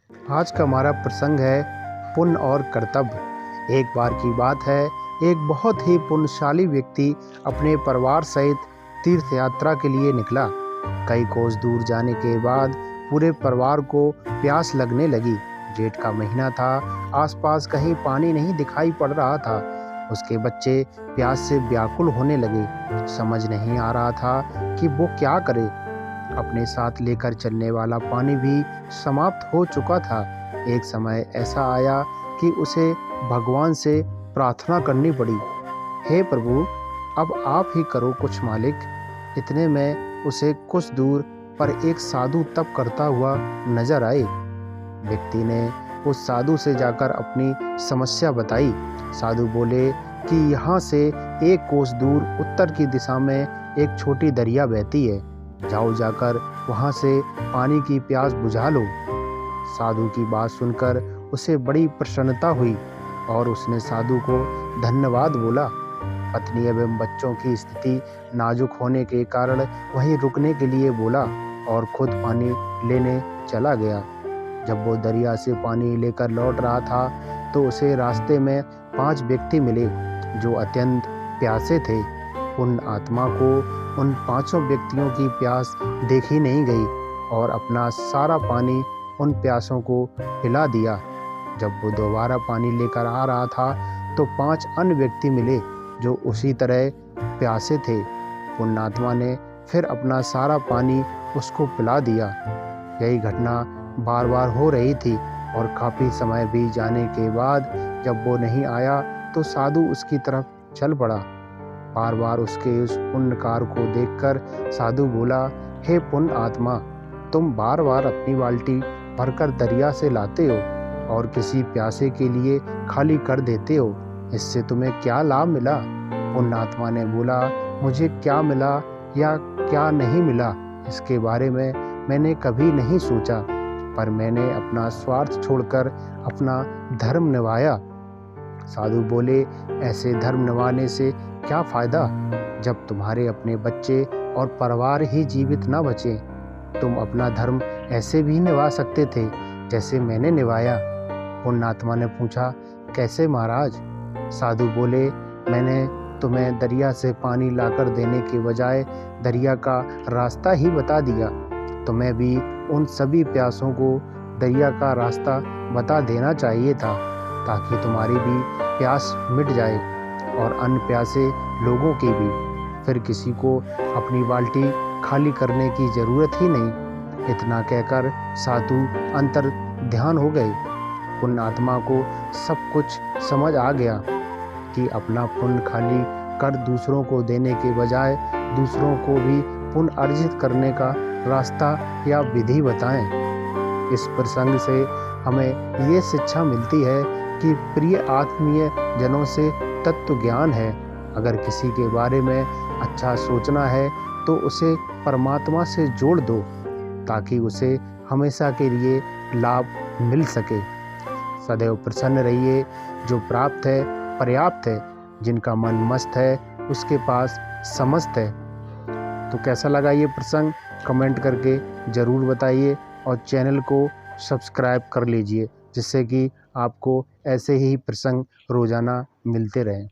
आज का हमारा प्रसंग है पुण्य और कर्तव्य। एक बार की बात है, एक बहुत ही पुण्यशाली व्यक्ति अपने परिवार सहित तीर्थ यात्रा के लिए निकला। कई कोस दूर जाने के बाद पूरे परिवार को प्यास लगने लगी। जेठ का महीना था, आसपास कहीं पानी नहीं दिखाई पड़ रहा था। उसके बच्चे प्यास से व्याकुल होने लगे। समझ नहीं आ रहा था कि वो क्या करे। अपने साथ लेकर चलने वाला पानी भी समाप्त हो चुका था। एक समय ऐसा आया कि उसे भगवान से प्रार्थना करनी पड़ी, हे प्रभु, अब आप ही करो कुछ मालिक। इतने में उसे कुछ दूर पर एक साधु तप करता हुआ नजर आए। व्यक्ति ने उस साधु से जाकर अपनी समस्या बताई। साधु बोले कि यहाँ से एक कोस दूर उत्तर की दिशा में एक छोटी दरिया बहती है, जाओ जाकर वहाँ से पानी की प्यास बुझा लो। साधु की बात सुनकर उसे बड़ी प्रसन्नता हुई और उसने साधु को धन्यवाद बोला। पत्नी एवं बच्चों की स्थिति नाजुक होने के कारण वहीं रुकने के लिए बोला और खुद पानी लेने चला गया। जब वो दरिया से पानी लेकर लौट रहा था तो उसे रास्ते में 5 व्यक्ति मिले जो अत्यंत प्यासे थे। उन आत्मा को उन 5 व्यक्तियों की प्यास देखी नहीं गई और अपना सारा पानी उन प्यासों को पिला दिया। जब वो दोबारा पानी लेकर आ रहा था तो 5 अन्य व्यक्ति मिले जो उसी तरह प्यासे थे। पुण्यात्मा ने फिर अपना सारा पानी उसको पिला दिया। यही घटना बार बार हो रही थी और काफ़ी समय बीत जाने के बाद जब वो नहीं आया तो साधु उसकी तरफ चल पड़ा। बार बार उसके उस पुण्य कार्य को देखकर साधु बोला, हे पुण्य आत्मा, तुम बार बार अपनी बाल्टी भरकर दरिया से लाते हो और किसी प्यासे के लिए खाली कर देते हो, इससे तुम्हें क्या लाभ मिला? पुण्य आत्मा ने बोला, मुझे क्या मिला या क्या नहीं मिला इसके बारे में मैंने कभी नहीं सोचा, पर मैंने अपना स्वार्थ छोड़कर अपना धर्म निभाया। साधु बोले, ऐसे धर्म निभाने से क्या फ़ायदा जब तुम्हारे अपने बच्चे और परिवार ही जीवित न बचे। तुम अपना धर्म ऐसे भी निभा सकते थे जैसे मैंने निभाया। पुण्यात्मा ने पूछा, कैसे महाराज? साधु बोले, मैंने तुम्हें दरिया से पानी लाकर देने के बजाय दरिया का रास्ता ही बता दिया। तुम्हें भी उन सभी प्यासों को दरिया का रास्ता बता देना चाहिए था ताकि तुम्हारी भी प्यास मिट जाए और अन्य प्यासे लोगों की भी। फिर किसी को अपनी बाल्टी खाली करने की ज़रूरत ही नहीं। इतना कहकर साधु अंतर ध्यान हो गए। पुण्य आत्मा को सब कुछ समझ आ गया कि अपना पुण्य खाली कर दूसरों को देने के बजाय दूसरों को भी पुण्य अर्जित करने का रास्ता या विधि बताएं। इस प्रसंग से हमें ये शिक्षा मिलती है कि प्रिय आत्मीय जनों से तत्व ज्ञान है। अगर किसी के बारे में अच्छा सोचना है तो उसे परमात्मा से जोड़ दो ताकि उसे हमेशा के लिए लाभ मिल सके। सदैव प्रसन्न रहिए। जो प्राप्त है पर्याप्त है, जिनका मन मस्त है उसके पास समस्त है। तो कैसा लगा ये प्रसंग कमेंट करके ज़रूर बताइए और चैनल को सब्सक्राइब कर लीजिए जिससे कि आपको ऐसे ही प्रसंग रोज़ाना मिलते रहें।